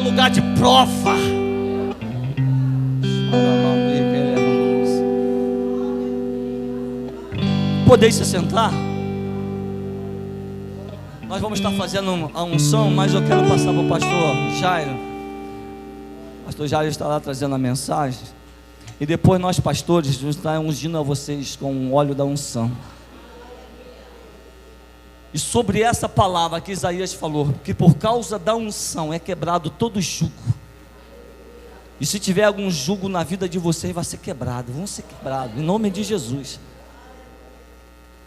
lugar de prova. Podeis se sentar. Nós vamos estar fazendo a unção, mas eu quero passar para o pastor Jairo. O pastor Jairo estará trazendo a mensagem. E depois nós, pastores, vamos estar ungindo a vocês com o óleo da unção. E sobre essa palavra que Isaías falou, que por causa da unção é quebrado todo jugo. E se tiver algum jugo na vida de vocês, vai ser quebrado, vão ser quebrados, em nome de Jesus.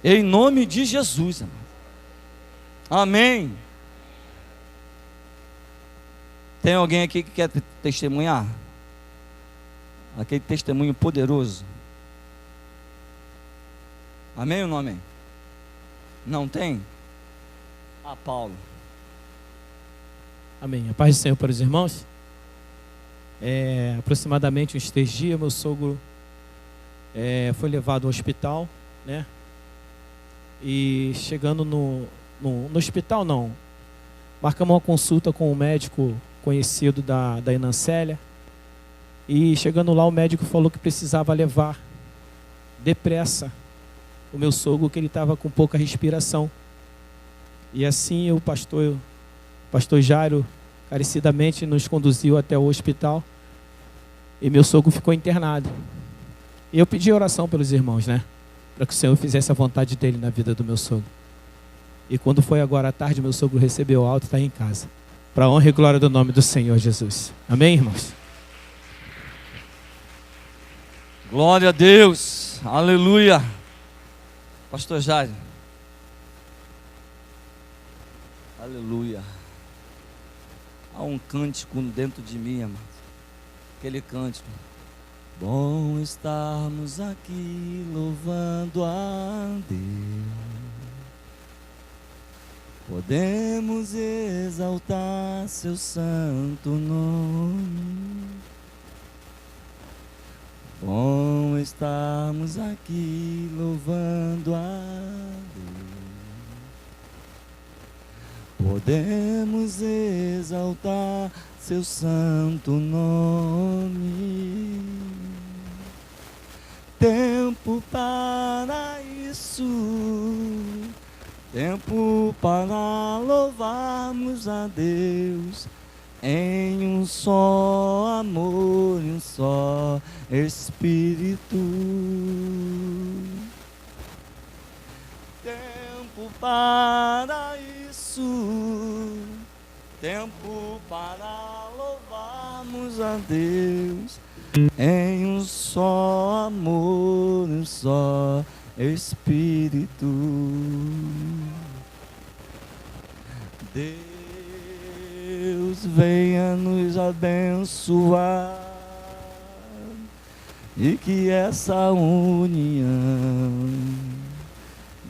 Em nome de Jesus, amém. Amém. Tem alguém aqui que quer testemunhar? Aquele testemunho poderoso. Amém ou não amém? Não tem? Ah, Paulo. Amém. A paz do Senhor para os irmãos. Aproximadamente uns 3 dias, meu sogro foi levado ao hospital, né? E chegando no hospital, não, marcamos uma consulta com um médico conhecido da Inancélia. E chegando lá, o médico falou que precisava levar depressa o meu sogro, que ele estava com pouca respiração. E assim o pastor Jairo carecidamente nos conduziu até o hospital. E meu sogro ficou internado. E eu pedi oração pelos irmãos, né? Para que o Senhor fizesse a vontade dele na vida do meu sogro. E quando foi agora à tarde, meu sogro recebeu alta e está em casa. Para a honra e glória do nome do Senhor Jesus. Amém, irmãos? Glória a Deus, aleluia. Pastor Jair, aleluia. Há um cântico dentro de mim, amado. Aquele cântico: bom estarmos aqui louvando a Deus, podemos exaltar seu santo nome. Bom estarmos aqui louvando a Deus, podemos exaltar seu santo nome. Tempo para isso, tempo para louvarmos a Deus em um só amor, em um só Espírito. Tempo para isso, tempo para louvarmos a Deus em um só amor, em um só Espírito. Deus venha nos abençoar e que essa união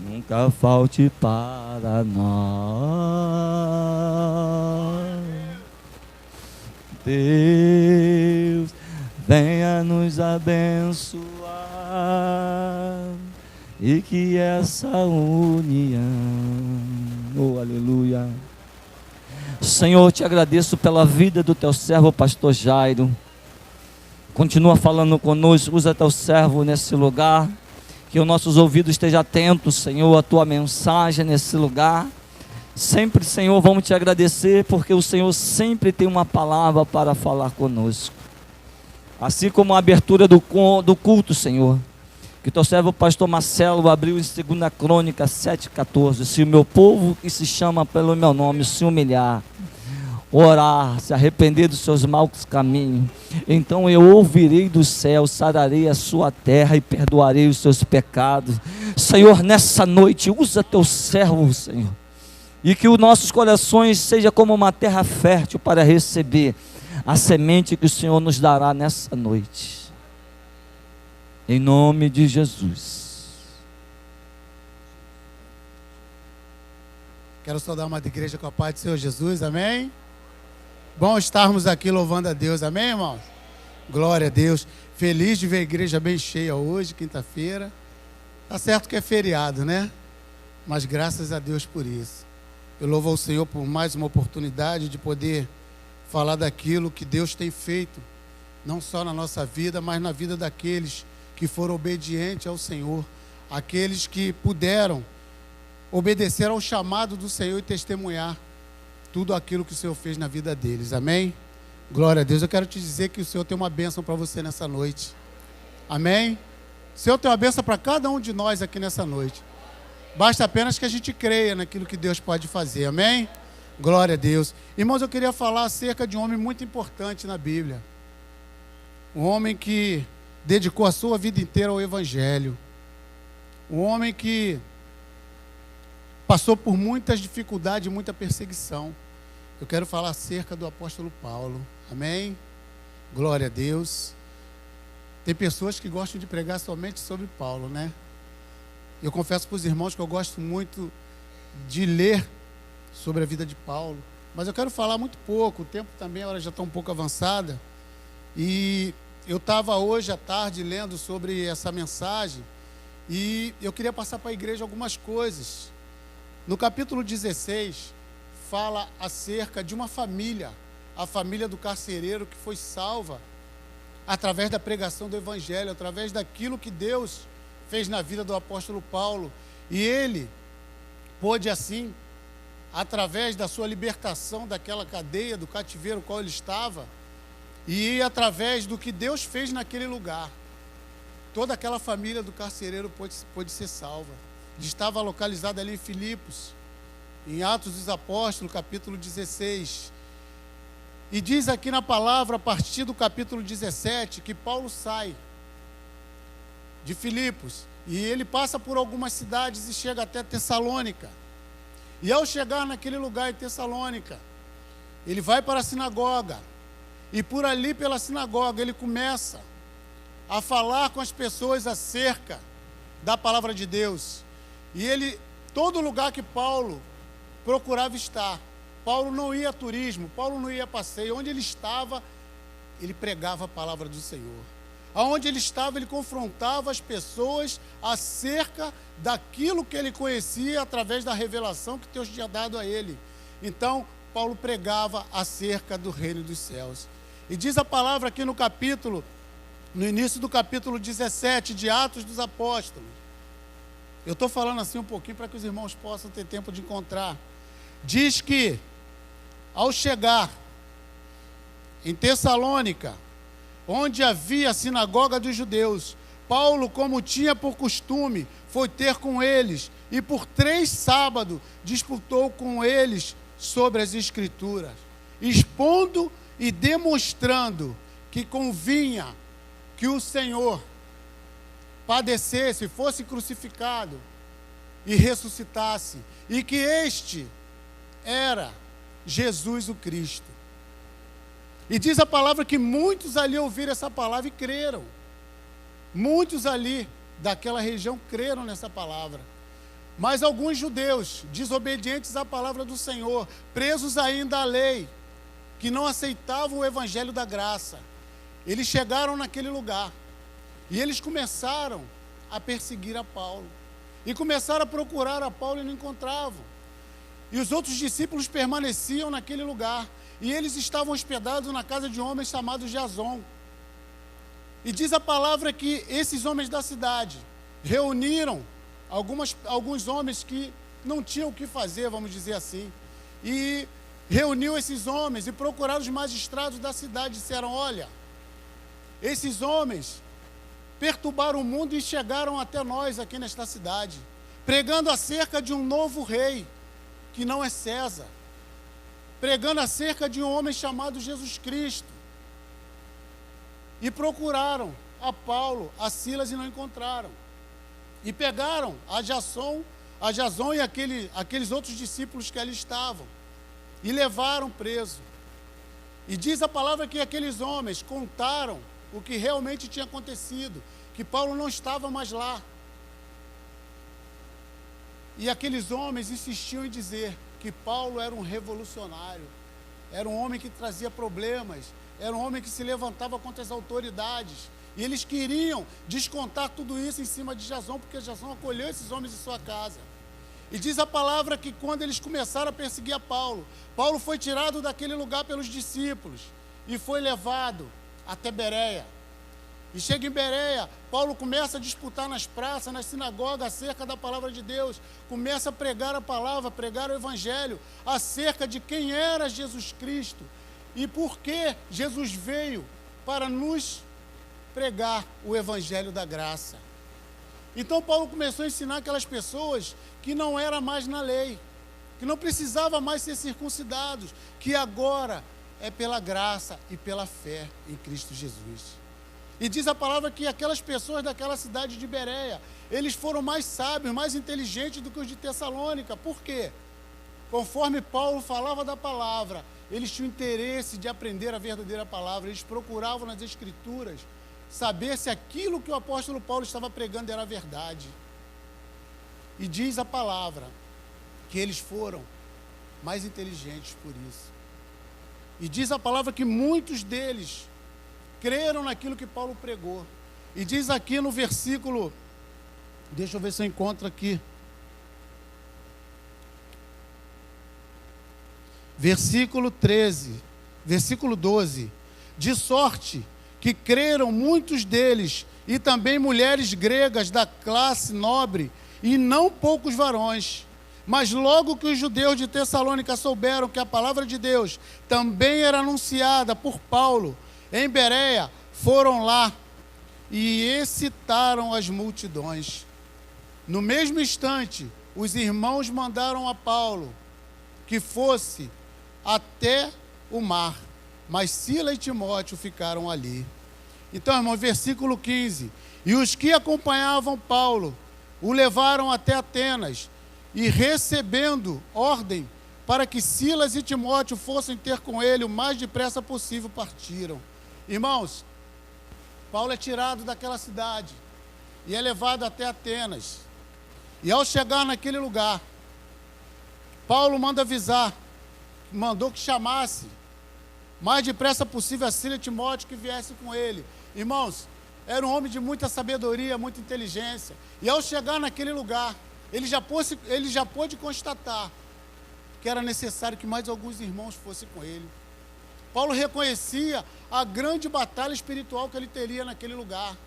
nunca falte para nós. Deus venha nos abençoar e que essa união, oh aleluia. Senhor, te agradeço pela vida do teu servo, pastor Jairo. Continua falando conosco, usa teu servo nesse lugar, que os nossos ouvidos estejam atentos, Senhor, à tua mensagem nesse lugar. Sempre, Senhor, vamos te agradecer, porque o Senhor sempre tem uma palavra para falar conosco. Assim como a abertura do culto, Senhor, que teu servo pastor Marcelo abriu em 2 Crônicas 7,14. Se o meu povo, que se chama pelo meu nome, se humilhar, orar, se arrepender dos seus maus caminhos, então eu ouvirei do céu, sararei a sua terra e perdoarei os seus pecados. Senhor, nessa noite, usa teu servo, Senhor, e que os nossos corações sejam como uma terra fértil para receber a semente que o Senhor nos dará nessa noite. Em nome de Jesus. Quero saudar uma igreja com a paz do Senhor Jesus, amém? Bom estarmos aqui louvando a Deus, amém, irmãos? Glória a Deus. Feliz de ver a igreja bem cheia hoje, quinta-feira. Tá certo que é feriado, né? Mas graças a Deus por isso. Eu louvo ao Senhor por mais uma oportunidade de poder falar daquilo que Deus tem feito, não só na nossa vida, mas na vida daqueles que foram obedientes ao Senhor, aqueles que puderam obedecer ao chamado do Senhor e testemunhar tudo aquilo que o Senhor fez na vida deles. Amém? Glória a Deus. Eu quero te dizer que o Senhor tem uma bênção para você nessa noite. Amém? O Senhor tem uma bênção para cada um de nós aqui nessa noite. Basta apenas que a gente creia naquilo que Deus pode fazer. Amém? Glória a Deus. Irmãos, eu queria falar acerca de um homem muito importante na Bíblia. Um homem que dedicou a sua vida inteira ao Evangelho. Um homem que passou por muitas dificuldades, muita perseguição. Eu quero falar acerca do apóstolo Paulo. Amém? Glória a Deus. Tem pessoas que gostam de pregar somente sobre Paulo, né? Eu confesso para os irmãos que eu gosto muito de ler sobre a vida de Paulo. Mas eu quero falar muito pouco. O tempo também, a hora já está um pouco avançada. E eu estava hoje à tarde lendo sobre essa mensagem. E eu queria passar para a igreja algumas coisas. No capítulo 16, fala acerca de uma família, a família do carcereiro que foi salva através da pregação do Evangelho, através daquilo que Deus fez na vida do apóstolo Paulo. E ele pôde assim, através da sua libertação daquela cadeia, do cativeiro no qual ele estava, e através do que Deus fez naquele lugar, toda aquela família do carcereiro pôde ser salva. Estava localizada ali em Filipos, em Atos dos Apóstolos, capítulo 16. E diz aqui na palavra, a partir do capítulo 17, que Paulo sai de Filipos e ele passa por algumas cidades e chega até Tessalônica. E ao chegar naquele lugar em Tessalônica, ele vai para a sinagoga. E por ali, pela sinagoga, ele começa a falar com as pessoas acerca da palavra de Deus. E ele, todo lugar que Paulo procurava estar, Paulo não ia a turismo, Paulo não ia a passeio. Onde ele estava, ele pregava a palavra do Senhor. Aonde ele estava, ele confrontava as pessoas acerca daquilo que ele conhecia através da revelação que Deus tinha dado a ele. Então, Paulo pregava acerca do reino dos céus. E diz a palavra aqui no início do capítulo 17 de Atos dos Apóstolos. Eu estou falando assim um pouquinho para que os irmãos possam ter tempo de encontrar. Diz que, ao chegar em Tessalônica, onde havia a sinagoga dos judeus, Paulo, como tinha por costume, foi ter com eles, e por 3 sábados disputou com eles sobre as Escrituras, expondo e demonstrando que convinha que o Senhor padecesse, fosse crucificado e ressuscitasse, e que este era Jesus o Cristo. E diz a palavra que muitos ali ouviram essa palavra e creram. Muitos ali daquela região creram nessa palavra. Mas alguns judeus, desobedientes à palavra do Senhor, presos ainda à lei, que não aceitavam o evangelho da graça, eles chegaram naquele lugar. E eles começaram a perseguir a Paulo. E começaram a procurar a Paulo e não encontravam. E os outros discípulos permaneciam naquele lugar. E eles estavam hospedados na casa de um homem chamado Jason. E diz a palavra que esses homens da cidade reuniram alguns homens que não tinham o que fazer, vamos dizer assim. E reuniu esses homens e procuraram os magistrados da cidade. Disseram: olha, esses homens perturbaram o mundo e chegaram até nós aqui nesta cidade, pregando acerca de um novo rei, que não é César, pregando acerca de um homem chamado Jesus Cristo. E procuraram a Paulo, a Silas e não encontraram. E pegaram a Jason e aqueles outros discípulos que ali estavam e levaram preso. E diz a palavra que aqueles homens contaram o que realmente tinha acontecido, que Paulo não estava mais lá. E aqueles homens insistiam em dizer que Paulo era um revolucionário, era um homem que trazia problemas, era um homem que se levantava contra as autoridades. E eles queriam descontar tudo isso em cima de Jason, porque Jason acolheu esses homens em sua casa. E diz a palavra que quando eles começaram a perseguir a Paulo, Paulo foi tirado daquele lugar pelos discípulos e foi levado até Bereia. E chega em Bereia, Paulo começa a disputar nas praças, nas sinagogas, acerca da palavra de Deus. Começa a pregar a palavra, pregar o evangelho, acerca de quem era Jesus Cristo. E por que Jesus veio para nos pregar o evangelho da graça. Então Paulo começou a ensinar aquelas pessoas que não era mais na lei, que não precisava mais ser circuncidados, que agora é pela graça e pela fé em Cristo Jesus. E diz a palavra que aquelas pessoas daquela cidade de Bereia, eles foram mais sábios, mais inteligentes do que os de Tessalônica. Por quê? Conforme Paulo falava da palavra, eles tinham interesse de aprender a verdadeira palavra, eles procuravam nas Escrituras saber se aquilo que o apóstolo Paulo estava pregando era verdade. E diz a palavra que eles foram mais inteligentes por isso. E diz a palavra que muitos deles creram naquilo que Paulo pregou. E diz aqui no versículo, deixa eu ver se eu encontro aqui, versículo 13, versículo 12, de sorte que creram muitos deles, e também mulheres gregas da classe nobre, e não poucos varões. Mas logo que os judeus de Tessalônica souberam que a palavra de Deus também era anunciada por Paulo em Bereia, foram lá e excitaram as multidões. No mesmo instante, os irmãos mandaram a Paulo que fosse até o mar, mas Silas e Timóteo ficaram ali. Então, irmão, versículo 15. E os que acompanhavam Paulo o levaram até Atenas, e recebendo ordem para que Silas e Timóteo fossem ter com ele o mais depressa possível, partiram. Irmãos, Paulo é tirado daquela cidade e é levado até Atenas. E ao chegar naquele lugar, Paulo mandou que chamasse mais depressa possível a Silas e Timóteo que viesse com ele. Irmãos, era um homem de muita sabedoria, muita inteligência. E ao chegar naquele lugar, ele já pôde constatar que era necessário que mais alguns irmãos fossem com ele. Paulo reconhecia a grande batalha espiritual que ele teria naquele lugar,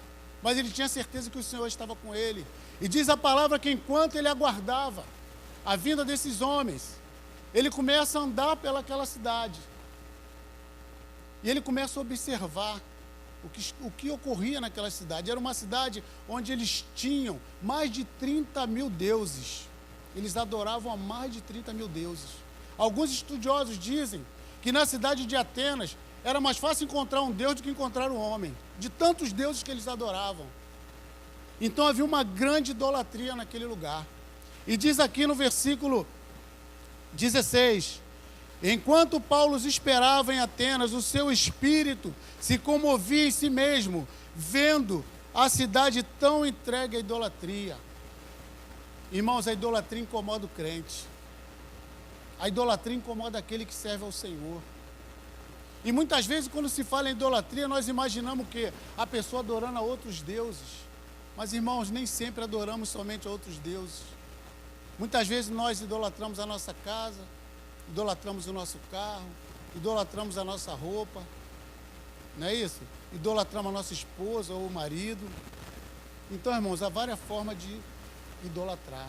mas ele tinha certeza que o Senhor estava com ele. E diz a palavra que enquanto ele aguardava a vinda desses homens, ele começa a andar pelaquela cidade. E ele começa a observar o que ocorria naquela cidade. Era uma cidade onde eles tinham mais de 30 mil deuses. Eles adoravam a mais de 30 mil deuses. Alguns estudiosos dizem que na cidade de Atenas era mais fácil encontrar um deus do que encontrar um homem, de tantos deuses que eles adoravam. Então havia uma grande idolatria naquele lugar. E diz aqui no versículo 16: enquanto Paulo os esperava em Atenas, o seu espírito se comovia em si mesmo, vendo a cidade tão entregue à idolatria. Irmãos, a idolatria incomoda o crente. A idolatria incomoda aquele que serve ao Senhor. E muitas vezes, quando se fala em idolatria, nós imaginamos o quê? A pessoa adorando a outros deuses. Mas, irmãos, nem sempre adoramos somente a outros deuses. Muitas vezes nós idolatramos a nossa casa, idolatramos o nosso carro, idolatramos a nossa roupa, não é isso? Idolatramos a nossa esposa ou o marido. Então, irmãos, há várias formas de idolatrar.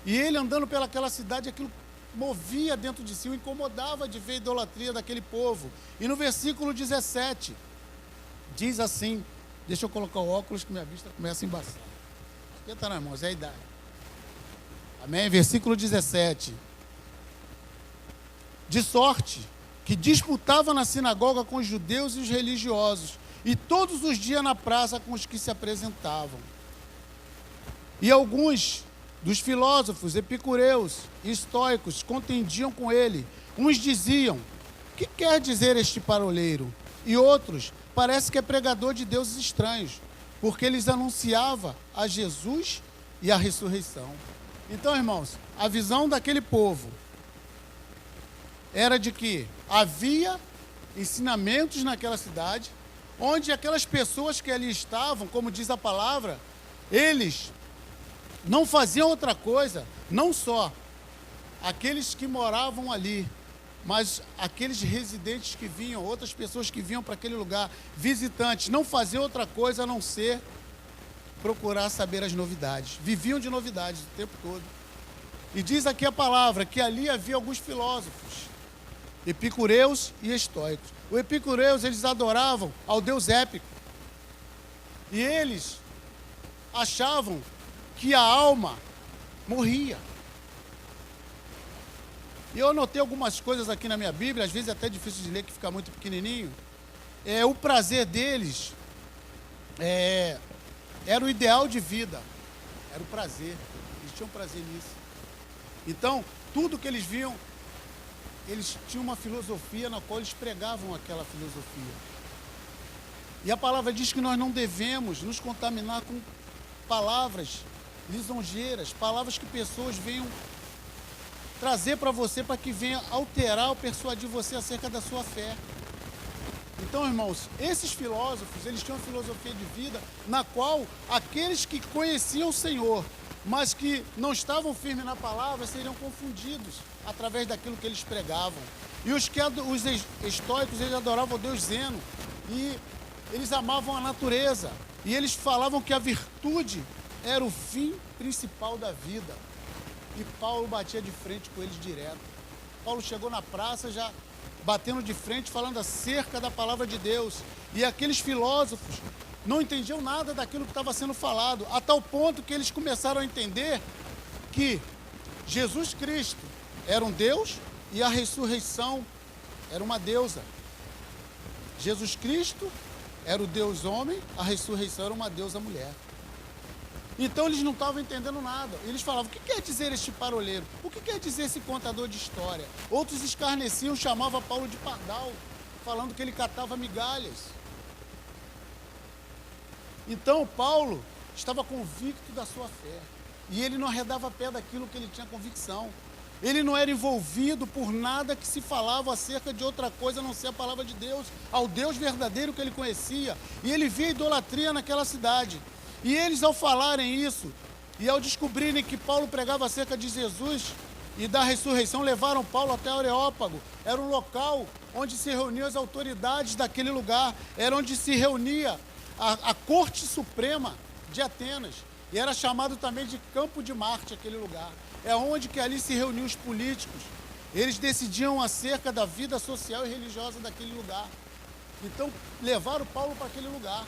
E ele andando pelaquela cidade, aquilo movia dentro de si, o incomodava de ver a idolatria daquele povo. E no versículo 17, diz assim, deixa eu colocar o óculos que minha vista começa a embaçar. Esquenta não, irmãos, é a idade. Amém? Versículo 17. De sorte que disputava na sinagoga com os judeus e os religiosos, e todos os dias na praça com os que se apresentavam. E alguns dos filósofos epicureus e estoicos contendiam com ele. Uns diziam: que quer dizer este paroleiro? E outros: parece que é pregador de deuses estranhos, porque eles anunciava a Jesus e a ressurreição. Então, irmãos, a visão daquele povo era de que havia ensinamentos naquela cidade, onde aquelas pessoas que ali estavam, como diz a palavra, eles não faziam outra coisa, não só aqueles que moravam ali, mas aqueles residentes que vinham, outras pessoas que vinham para aquele lugar, visitantes, não faziam outra coisa a não ser procurar saber as novidades. Viviam de novidades o tempo todo. E diz aqui a palavra que ali havia alguns filósofos, epicureus e estoicos. Os epicureus, eles adoravam ao deus Épico. E eles achavam que a alma morria. E eu anotei algumas coisas aqui na minha Bíblia, às vezes é até difícil de ler, que fica muito pequenininho. O prazer deles era o ideal de vida, era o prazer. Eles tinham prazer nisso. Então, tudo que eles viam, eles tinham uma filosofia na qual eles pregavam aquela filosofia. E a palavra diz que nós não devemos nos contaminar com palavras lisonjeiras, palavras que pessoas venham trazer para você, para que venha alterar ou persuadir você acerca da sua fé. Então, irmãos, esses filósofos, eles tinham uma filosofia de vida na qual aqueles que conheciam o Senhor, mas que não estavam firmes na palavra, seriam confundidos através daquilo que eles pregavam. E os estoicos, eles adoravam o Deus Zeno, e eles amavam a natureza, e eles falavam que a virtude era o fim principal da vida. E Paulo batia de frente com eles direto. Paulo chegou na praça já batendo de frente, falando acerca da palavra de Deus. E aqueles filósofos não entendiam nada daquilo que estava sendo falado, a tal ponto que eles começaram a entender que Jesus Cristo era um Deus e a ressurreição era uma deusa. Jesus Cristo era o Deus homem, a ressurreição era uma deusa mulher. Então eles não estavam entendendo nada. Eles falavam: o que quer dizer este parolheiro? O que quer dizer esse contador de história? Outros escarneciam, chamavam Paulo de pardal, falando que ele catava migalhas. Então Paulo estava convicto da sua fé, e ele não arredava pé daquilo que ele tinha convicção. Ele não era envolvido por nada que se falava acerca de outra coisa a não ser a palavra de Deus, ao Deus verdadeiro que ele conhecia. E ele via idolatria naquela cidade. E eles, ao falarem isso, e ao descobrirem que Paulo pregava acerca de Jesus e da ressurreição, levaram Paulo até Areópago. Era um local onde se reuniam as autoridades daquele lugar, era onde se reunia a Corte Suprema de Atenas. E era chamado também de Campo de Marte, aquele lugar. É onde que ali se reuniam os políticos. Eles decidiam acerca da vida social e religiosa daquele lugar. Então, levaram Paulo para aquele lugar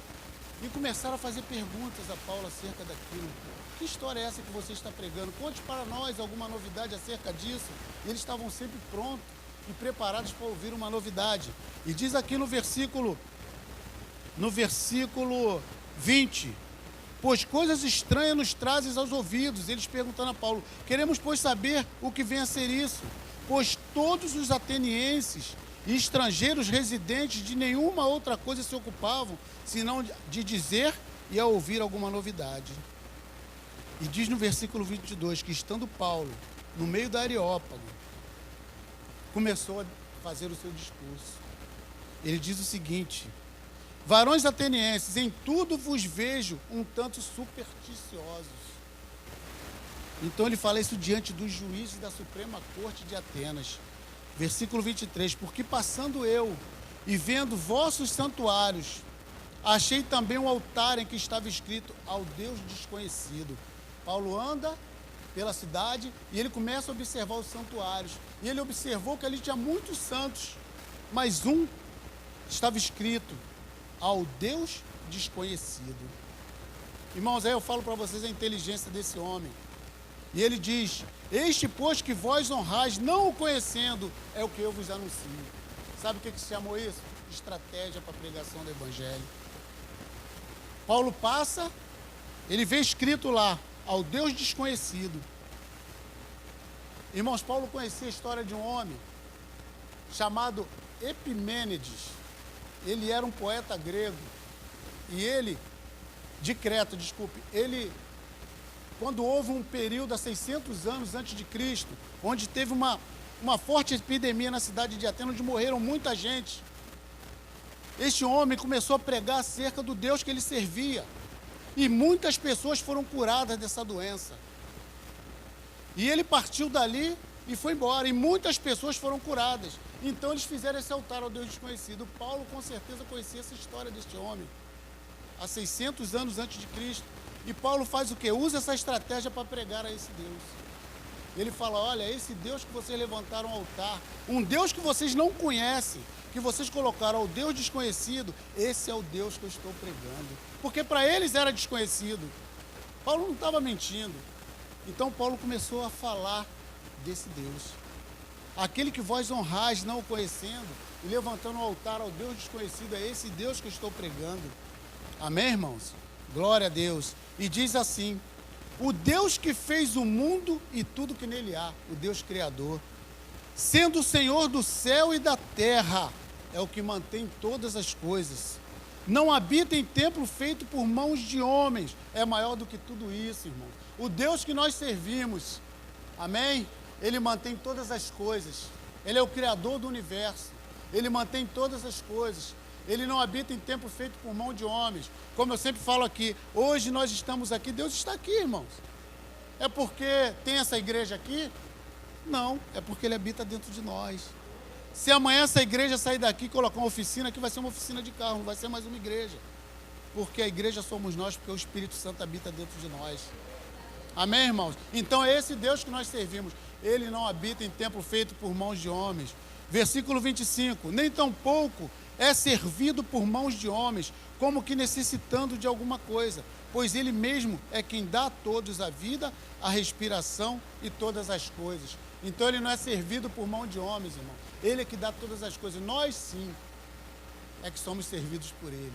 e começaram a fazer perguntas a Paulo acerca daquilo. Que história é essa que você está pregando? Conte para nós alguma novidade acerca disso. E eles estavam sempre prontos e preparados para ouvir uma novidade. E diz aqui no versículo 20: pois coisas estranhas nos trazes aos ouvidos. Eles perguntando a Paulo: queremos, pois, saber o que vem a ser isso. Pois todos os atenienses e estrangeiros residentes de nenhuma outra coisa se ocupavam, senão de dizer e a ouvir alguma novidade. E diz no versículo 22 que, estando Paulo no meio da Areópago, começou a fazer o seu discurso. Ele diz o seguinte: varões atenienses, em tudo vos vejo um tanto supersticiosos. Então ele fala isso diante dos juízes da Suprema Corte de Atenas. Versículo 23, porque passando eu e vendo vossos santuários, achei também um altar em que estava escrito: ao Deus desconhecido. Paulo anda pela cidade e ele começa a observar os santuários. E ele observou que ali tinha muitos santos, mas um estava escrito: ao Deus desconhecido. Irmãos, aí eu falo para vocês a inteligência desse homem. E ele diz: este, pois, que vós honrais, não o conhecendo, é o que eu vos anuncio. Sabe o que se chamou isso? Estratégia para a pregação do Evangelho. Paulo passa, ele vê escrito lá: ao Deus desconhecido. Irmãos, Paulo conhecia a história de um homem chamado Epimênides. Ele era um poeta grego. E ele, de Creta, desculpe, ele, quando houve um período há 600 anos antes de Cristo, onde teve uma forte epidemia na cidade de Atenas, onde morreram muita gente, este homem começou a pregar acerca do Deus que ele servia. E muitas pessoas foram curadas dessa doença. E ele partiu dali e foi embora. E muitas pessoas foram curadas. Então eles fizeram esse altar ao Deus desconhecido. Paulo com certeza conhecia essa história deste homem. Há 600 anos antes de Cristo. E Paulo faz o quê? Usa essa estratégia para pregar a esse Deus. Ele fala, olha, esse Deus que vocês levantaram ao altar, um Deus que vocês não conhecem, que vocês colocaram ao Deus desconhecido, esse é o Deus que eu estou pregando. Porque para eles era desconhecido. Paulo não estava mentindo. Então Paulo começou a falar desse Deus. Aquele que vós honrais não o conhecendo, e levantando o altar ao Deus desconhecido, é esse Deus que eu estou pregando. Amém, irmãos? Glória a Deus. E diz assim, o Deus que fez o mundo e tudo que nele há, o Deus Criador, sendo o Senhor do céu e da terra, é o que mantém todas as coisas. Não habita em templo feito por mãos de homens, é maior do que tudo isso, irmão. O Deus que nós servimos, amém? Ele mantém todas as coisas. Ele é o Criador do universo. Ele mantém todas as coisas. Ele não habita em templo feito por mão de homens. Como eu sempre falo aqui, hoje nós estamos aqui, Deus está aqui, irmãos. É porque tem essa igreja aqui? Não, é porque Ele habita dentro de nós. Se amanhã essa igreja sair daqui e colocar uma oficina aqui, vai ser uma oficina de carro, não vai ser mais uma igreja. Porque a igreja somos nós, porque o Espírito Santo habita dentro de nós. Amém, irmãos? Então é esse Deus que nós servimos. Ele não habita em templo feito por mãos de homens. Versículo 25, nem tampouco é servido por mãos de homens, como que necessitando de alguma coisa, pois Ele mesmo é quem dá a todos a vida, a respiração e todas as coisas. Então Ele não é servido por mão de homens, irmão. Ele é que dá todas as coisas. Nós sim é que somos servidos por Ele.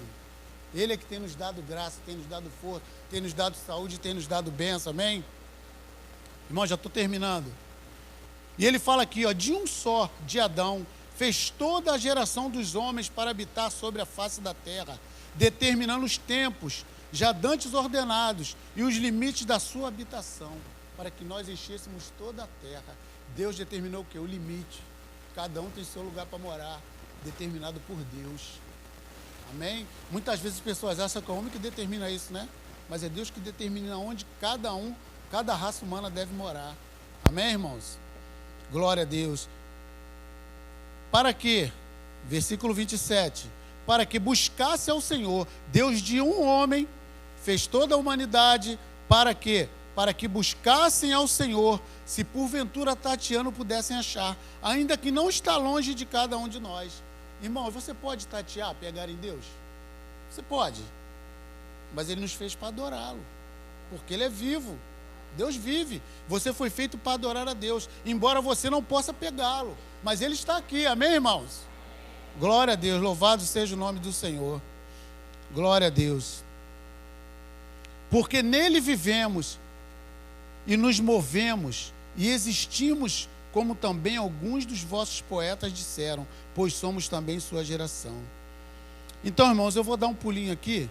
Ele é que tem nos dado graça, tem nos dado força, tem nos dado saúde, tem nos dado bênção, amém? Irmão, já estou terminando. E ele fala aqui, ó, de um só, de Adão, fez toda a geração dos homens para habitar sobre a face da terra, determinando os tempos, já dantes ordenados, e os limites da sua habitação, para que nós enchêssemos toda a terra. Deus determinou o quê? O limite. Cada um tem seu lugar para morar, determinado por Deus. Amém? Muitas vezes as pessoas acham que é o homem que determina isso, né? Mas é Deus que determina onde cada raça humana deve morar. Amém, irmãos? Glória a Deus. Para que, versículo 27, para que buscasse ao Senhor, Deus de um homem, fez toda a humanidade, para quê? Para que buscassem ao Senhor, se porventura tateando pudessem achar, ainda que não está longe de cada um de nós. Irmão, você pode tatear, pegar em Deus? Você pode. Mas Ele nos fez para adorá-lo, porque Ele é vivo. Deus vive. Você foi feito para adorar a Deus, embora você não possa pegá-lo. Mas Ele está aqui, amém, irmãos? Glória a Deus, louvado seja o nome do Senhor. Glória a Deus. Porque nele vivemos e nos movemos e existimos, como também alguns dos vossos poetas disseram, pois somos também sua geração. Então, irmãos, eu vou dar um pulinho aqui.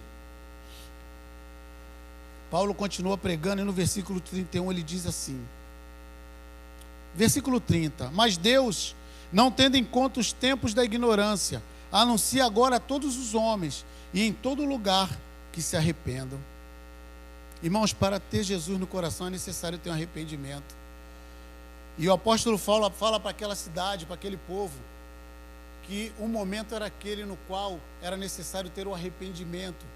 Paulo continua pregando e no versículo 31 ele diz assim, versículo 30, mas Deus, não tendo em conta os tempos da ignorância, anuncia agora a todos os homens e em todo lugar que se arrependam. Irmãos, para ter Jesus no coração é necessário ter um arrependimento. E o apóstolo fala para aquela cidade, para aquele povo, que o momento era aquele no qual era necessário ter o arrependimento,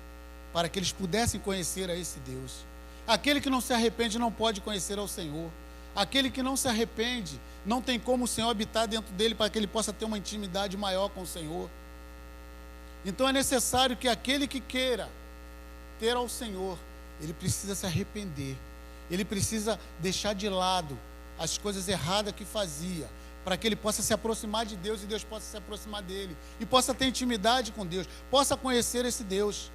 para que eles pudessem conhecer a esse Deus. Aquele que não se arrepende não pode conhecer ao Senhor. Aquele que não se arrepende, não tem como o Senhor habitar dentro dele para que ele possa ter uma intimidade maior com o Senhor. Então é necessário que aquele que queira ter ao Senhor, ele precisa se arrepender. Ele precisa deixar de lado as coisas erradas que fazia, para que ele possa se aproximar de Deus e Deus possa se aproximar dele. E possa ter intimidade com Deus, possa conhecer esse Deus.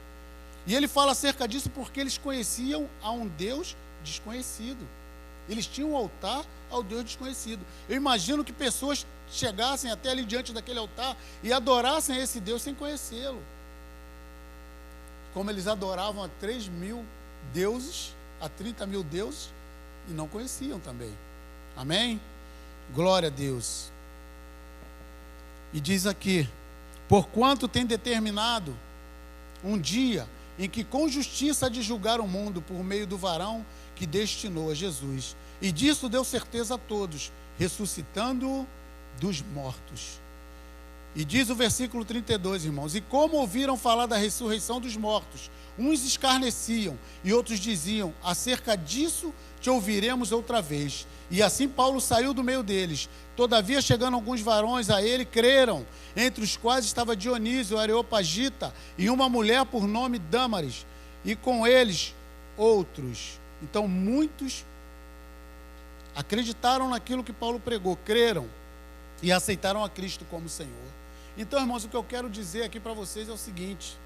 E ele fala acerca disso porque eles conheciam a um Deus desconhecido. Eles tinham um altar ao Deus desconhecido. Eu imagino que pessoas chegassem até ali diante daquele altar e adorassem esse Deus sem conhecê-lo. Como eles adoravam a 3.000 deuses, a 30.000 deuses, e não conheciam também. Amém? Glória a Deus. E diz aqui, porquanto tem determinado um dia em que com justiça há de julgar o mundo por meio do varão que destinou a Jesus. E disso deu certeza a todos, ressuscitando-o dos mortos. E diz o versículo 32, irmãos: e como ouviram falar da ressurreição dos mortos, uns escarneciam e outros diziam: acerca disso te ouviremos outra vez. E assim Paulo saiu do meio deles. Todavia, chegando alguns varões a ele, creram, entre os quais estava Dionísio, Areopagita, e uma mulher por nome Dâmaris, e com eles outros. Então muitos acreditaram naquilo que Paulo pregou, creram e aceitaram a Cristo como Senhor. Então, irmãos, o que eu quero dizer aqui para vocês é o seguinte: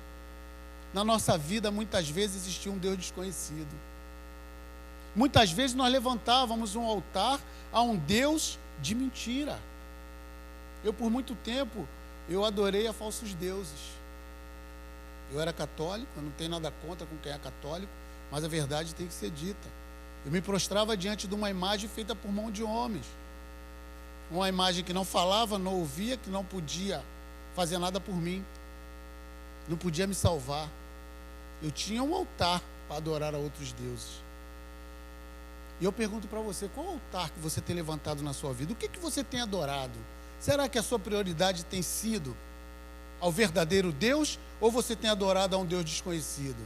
na nossa vida, muitas vezes existia um Deus desconhecido. Muitas vezes nós levantávamos um altar a um Deus de mentira. Eu, por muito tempo, eu adorei a falsos deuses. Eu era católico, eu não tenho nada contra com quem é católico, mas a verdade tem que ser dita. Eu me prostrava diante de uma imagem feita por mão de homens. Uma imagem que não falava, não ouvia, que não podia fazer nada por mim, não podia me salvar. Eu tinha um altar para adorar a outros deuses. E eu pergunto para você: qual altar que você tem levantado na sua vida? O que você tem adorado? Será que a sua prioridade tem sido ao verdadeiro Deus, ou você tem adorado a um Deus desconhecido?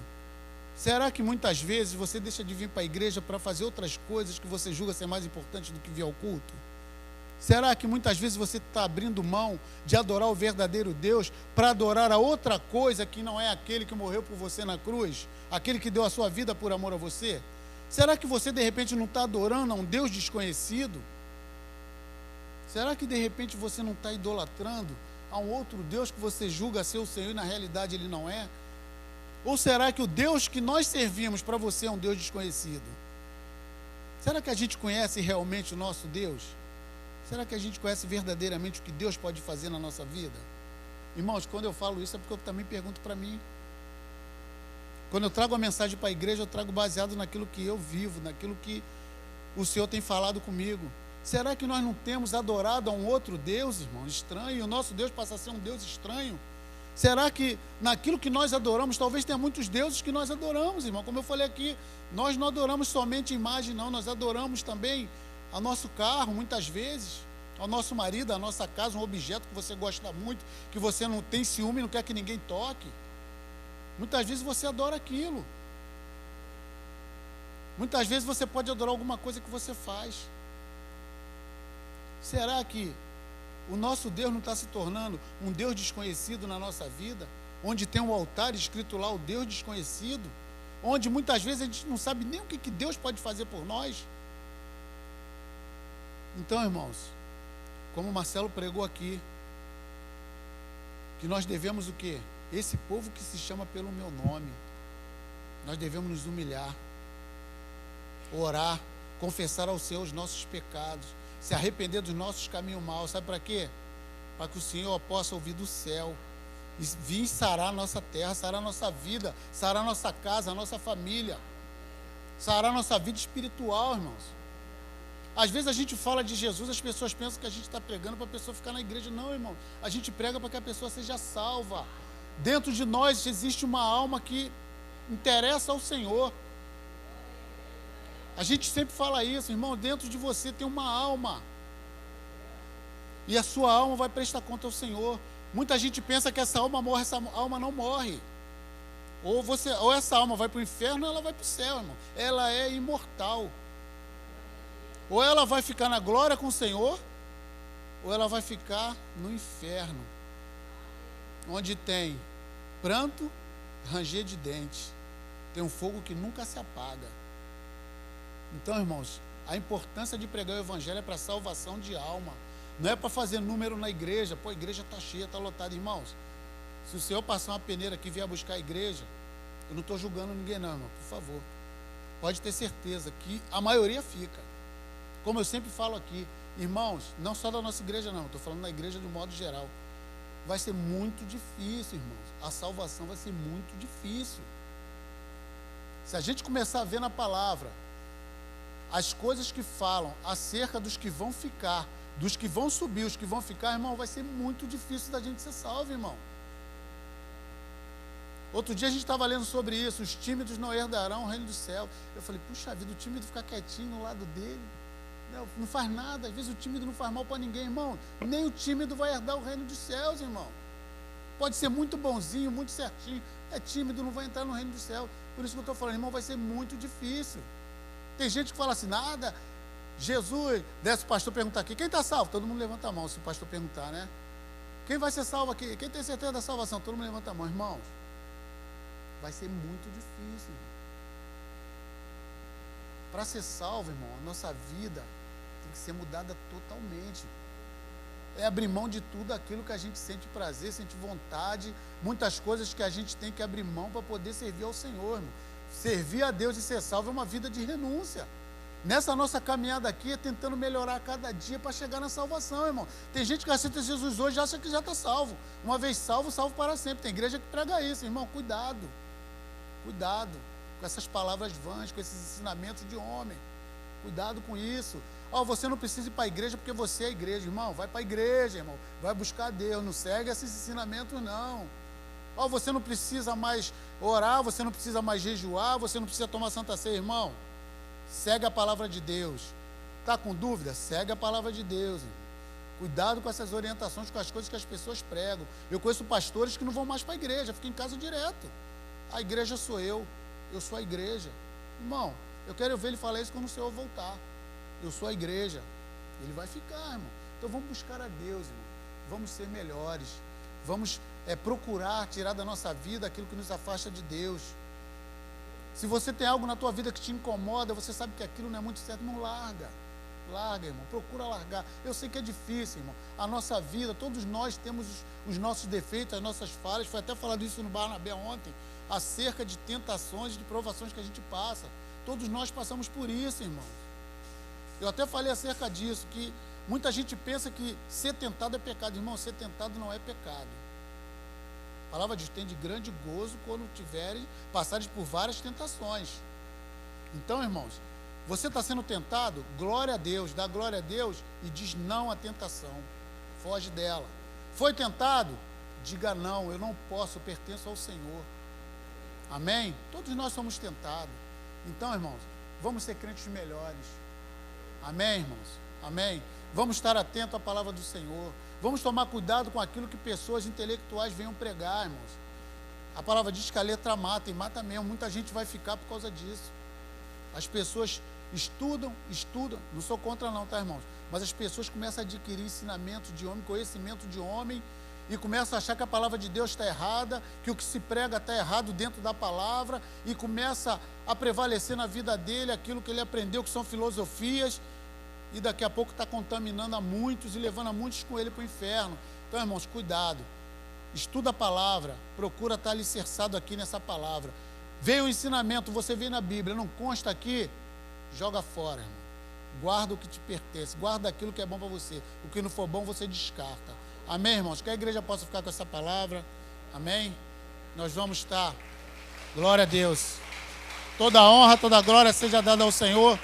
Será que muitas vezes você deixa de vir para a igreja para fazer outras coisas que você julga ser mais importante do que vir ao culto? Será que muitas vezes você está abrindo mão de adorar o verdadeiro Deus para adorar a outra coisa que não é aquele que morreu por você na cruz, aquele que deu a sua vida por amor a você? Será que você de repente não está adorando a um Deus desconhecido? Será que de repente você não está idolatrando a um outro Deus que você julga ser o Senhor e na realidade ele não é? Ou será que o Deus que nós servimos para você é um Deus desconhecido? Será que a gente conhece realmente o nosso Deus? Será que a gente conhece verdadeiramente o que Deus pode fazer na nossa vida? Irmãos, quando eu falo isso é porque eu também pergunto para mim. Quando eu trago a mensagem para a igreja, eu trago baseado naquilo que eu vivo, naquilo que o Senhor tem falado comigo. Será que nós não temos adorado a um outro Deus, irmão, estranho, e o nosso Deus passa a ser um Deus estranho? Será que naquilo que nós adoramos, talvez tenha muitos deuses que nós adoramos, irmão? Como eu falei aqui, nós não adoramos somente imagem, não, nós adoramos também ao nosso carro, muitas vezes, ao nosso marido, à nossa casa, um objeto que você gosta muito, que você não tem ciúme, não quer que ninguém toque. Muitas vezes você adora aquilo. Muitas vezes você pode adorar alguma coisa que você faz. Será que o nosso Deus não está se tornando um Deus desconhecido na nossa vida? Onde tem um altar escrito lá, o Deus desconhecido? Onde muitas vezes a gente não sabe nem o que Deus pode fazer por nós? Então, irmãos, como o Marcelo pregou aqui, que nós devemos o quê? Esse povo que se chama pelo meu nome, nós devemos nos humilhar, orar, confessar ao Senhor os nossos pecados, se arrepender dos nossos caminhos maus. Sabe para quê? Para que o Senhor possa ouvir do céu e vir sarar a nossa terra, sarar a nossa vida, sarar a nossa casa, a nossa família, sarar a nossa vida espiritual, irmãos. Às vezes a gente fala de Jesus, as pessoas pensam que a gente está pregando para a pessoa ficar na igreja. Não, irmão, a gente prega para que a pessoa seja salva. Dentro de nós existe uma alma que interessa ao Senhor. A gente sempre fala isso, irmão, dentro de você tem uma alma. E a sua alma vai prestar conta ao Senhor. Muita gente pensa que essa alma morre, essa alma não morre. Ou essa alma vai para o inferno ou ela vai para o céu, irmão. Ela é imortal. Ou ela vai ficar na glória com o Senhor, ou ela vai ficar no inferno, onde tem pranto, ranger de dentes, tem um fogo que nunca se apaga. Então, irmãos, a importância de pregar o evangelho é para salvação de alma, não é para fazer número na igreja. Pô, a igreja está cheia, está lotada. Irmãos, se o Senhor passar uma peneira aqui e vier buscar a igreja, eu não estou julgando ninguém não, irmão, por favor, pode ter certeza que a maioria fica. Como eu sempre falo aqui, irmãos, não só da nossa igreja não, estou falando da igreja do modo geral. Vai ser muito difícil, irmãos. A salvação vai ser muito difícil. Se a gente começar a ver na palavra as coisas que falam acerca dos que vão ficar, dos que vão subir, os que vão ficar, irmão, vai ser muito difícil da gente ser salvo, irmão. Outro dia a gente estava lendo sobre isso, os tímidos não herdarão o reino do céu. Eu falei, puxa vida, o tímido fica quietinho no lado dele, não faz nada, às vezes o tímido não faz mal para ninguém, irmão. Nem o tímido vai herdar o reino dos céus, irmão. Pode ser muito bonzinho, muito certinho, é tímido, não vai entrar no reino do céu. Por isso que eu estou falando, irmão, vai ser muito difícil. Tem gente que fala assim, nada, Jesus, desce o pastor perguntar aqui, quem está salvo? Todo mundo levanta a mão, se o pastor perguntar, né? Quem vai ser salvo aqui? Quem tem certeza da salvação? Todo mundo levanta a mão, irmãos. Vai ser muito difícil, irmão. Para ser salvo, irmão, a nossa vida tem que ser mudada totalmente. É abrir mão de tudo aquilo que a gente sente prazer, sente vontade, muitas coisas que a gente tem que abrir mão para poder servir ao Senhor, irmão. Servir a Deus e ser salvo é uma vida de renúncia. Nessa nossa caminhada aqui, é tentando melhorar a cada dia para chegar na salvação, irmão. Tem gente que aceita Jesus hoje e acha que já está salvo. Uma vez salvo, salvo para sempre. Tem igreja que prega isso, irmão. Cuidado. Cuidado com essas palavras vãs, com esses ensinamentos de homem. Cuidado com isso. Você não precisa ir para a igreja porque você é a igreja, irmão. Vai para a igreja, irmão. Vai buscar Deus. Não segue esses ensinamentos, não. Você não precisa mais orar, você não precisa mais jejuar, você não precisa tomar Santa Ceia, irmão. Segue a palavra de Deus. Está com dúvida? Segue a palavra de Deus, irmão. Cuidado com essas orientações, com as coisas que as pessoas pregam. Eu conheço pastores que não vão mais para a igreja, ficam em casa direto. A igreja sou eu sou a igreja. Irmão, eu quero ver ele falar isso quando o Senhor voltar. Eu sou a igreja. Ele vai ficar, irmão. Então vamos buscar a Deus, irmão. Vamos ser melhores. Vamos procurar tirar da nossa vida aquilo que nos afasta de Deus. Se você tem algo na tua vida que te incomoda, você sabe que aquilo não é muito certo, não larga. Larga, irmão. Procura largar. Eu sei que é difícil, irmão. A nossa vida, todos nós temos os nossos defeitos, as nossas falhas. Foi até falado isso no Barnabé ontem, acerca de tentações e de provações que a gente passa. Todos nós passamos por isso, irmão. Eu até falei acerca disso, que muita gente pensa que ser tentado é pecado. Irmão, ser tentado não é pecado. A palavra diz, tem de grande gozo quando tiverem passares por várias tentações. Então, irmãos, você está sendo tentado, glória a Deus, dá glória a Deus e diz não à tentação. Foge dela. Foi tentado? Diga não, eu não posso, eu pertenço ao Senhor. Amém? Todos nós somos tentados. Então, irmãos, vamos ser crentes melhores. Amém, irmãos? Amém? Vamos estar atentos à palavra do Senhor. Vamos tomar cuidado com aquilo que pessoas intelectuais venham pregar, irmãos. A palavra diz que a letra mata, e mata mesmo. Muita gente vai ficar por causa disso. As pessoas estudam, não sou contra não, tá, irmãos? Mas as pessoas começam a adquirir ensinamento de homem, conhecimento de homem, e começam a achar que a palavra de Deus está errada, que o que se prega está errado dentro da palavra, e começa a prevalecer na vida dele aquilo que ele aprendeu, que são filosofias, e daqui a pouco está contaminando a muitos e levando a muitos com ele para o inferno. Então, irmãos, cuidado. Estuda a palavra, procura estar alicerçado aqui nessa palavra. Veio o ensinamento, você vê na Bíblia, não consta aqui, joga fora, irmão. Guarda o que te pertence, guarda aquilo que é bom para você. O que não for bom, você descarta. Amém, irmãos? Que a igreja possa ficar com essa palavra. Amém? Nós vamos estar. Glória a Deus. Toda a honra, toda a glória seja dada ao Senhor.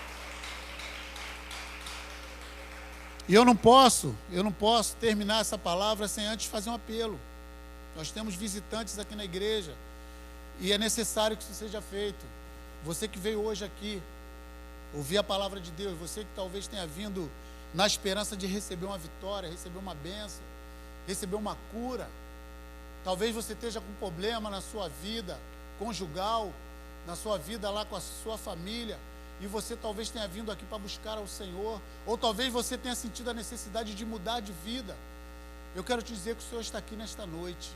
E eu não posso terminar essa palavra sem antes fazer um apelo. Nós temos visitantes aqui na igreja e é necessário que isso seja feito. Você que veio hoje aqui ouvir a palavra de Deus, você que talvez tenha vindo na esperança de receber uma vitória, receber uma bênção, receber uma cura. Talvez você esteja com problema na sua vida conjugal, na sua vida lá com a sua família, e você talvez tenha vindo aqui para buscar ao Senhor, ou talvez você tenha sentido a necessidade de mudar de vida. Eu quero te dizer que o Senhor está aqui nesta noite.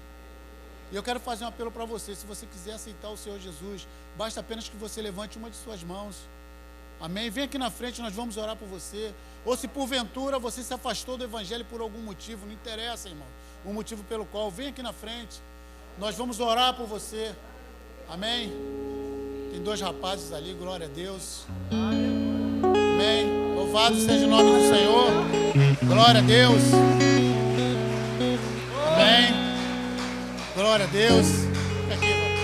E eu quero fazer um apelo para você. Se você quiser aceitar o Senhor Jesus, basta apenas que você levante uma de suas mãos. Amém? Vem aqui na frente, nós vamos orar por você. Ou se porventura você se afastou do Evangelho por algum motivo, não interessa, irmão, o motivo pelo qual, vem aqui na frente. Nós vamos orar por você. Amém? Tem 2 rapazes ali, glória a Deus. Amém? Louvado seja o nome do Senhor. Glória a Deus. Amém? Glória a Deus. Fica aqui, irmão.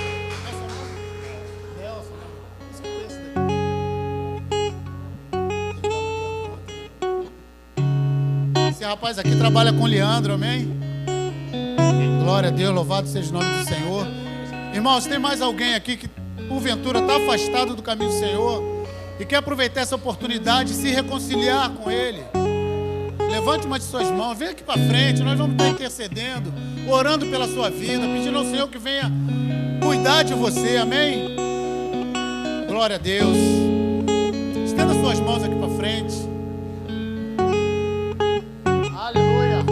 Esse rapaz aqui trabalha com o Leandro, amém? Glória a Deus, louvado seja o nome do Senhor. Irmãos, tem mais alguém aqui que porventura está afastado do caminho do Senhor e quer aproveitar essa oportunidade de se reconciliar com Ele? Levante uma de suas mãos, vem aqui para frente, nós vamos estar intercedendo, orando pela sua vida, pedindo ao Senhor que venha cuidar de você, amém? Glória a Deus. Estenda suas mãos aqui para frente. Aleluia.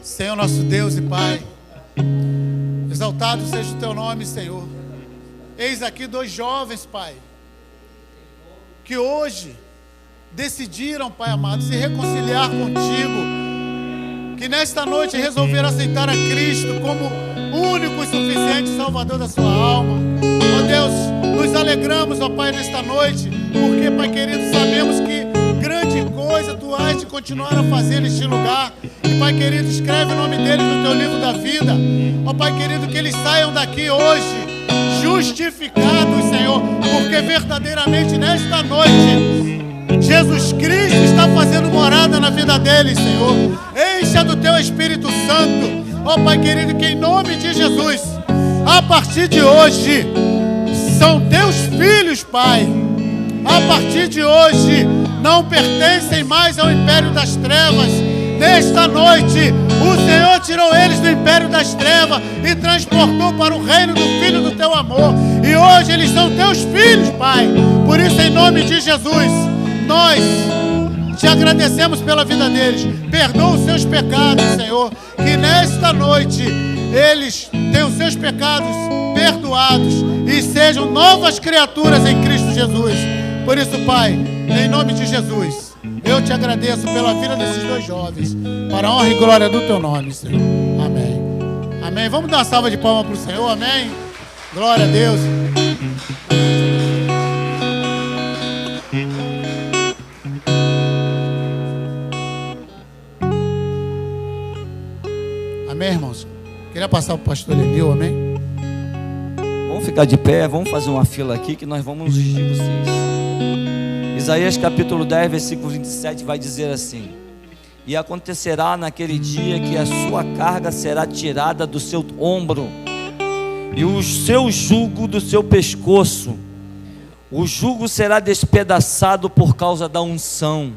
Senhor nosso Deus e Pai, exaltado seja o teu nome, Senhor. Eis aqui 2 jovens, Pai, que hoje decidiram, Pai amado, se reconciliar contigo, que nesta noite resolveram aceitar a Cristo como único e suficiente Salvador da sua alma. Ó Deus, nos alegramos, ó Pai, nesta noite, porque, Pai querido, sabemos que grande coisa Tu has de continuar a fazer neste lugar. E, Pai querido, escreve o nome deles no Teu livro da vida. Ó Pai querido, que eles saiam daqui hoje justificados, Senhor, porque verdadeiramente nesta noite Jesus Cristo está fazendo morada na vida deles, Senhor. Encha do Teu Espírito Santo, ó Pai querido, que em nome de Jesus, a partir de hoje, são Teus filhos, Pai. A partir de hoje, não pertencem mais ao império das trevas. Nesta noite, o Senhor tirou eles do império das trevas e transportou para o reino do Filho do Teu amor. E hoje eles são Teus filhos, Pai. Por isso, em nome de Jesus, nós Te agradecemos pela vida deles. Perdoa os seus pecados, Senhor. Que nesta noite eles tenham seus pecados perdoados e sejam novas criaturas em Cristo Jesus. Por isso, Pai, em nome de Jesus, eu Te agradeço pela vida desses 2 jovens, para a honra e glória do Teu nome, Senhor. Amém. Amém. Vamos dar uma salva de palmas para o Senhor. Amém. Glória a Deus. Amém, irmãos? Queria passar para o pastor Lenil, amém? Vamos ficar de pé, vamos fazer uma fila aqui que nós vamos ungir vocês. Isaías capítulo 10, versículo 27 vai dizer assim: e acontecerá naquele dia que a sua carga será tirada do seu ombro e o seu jugo do seu pescoço. O jugo será despedaçado por causa da unção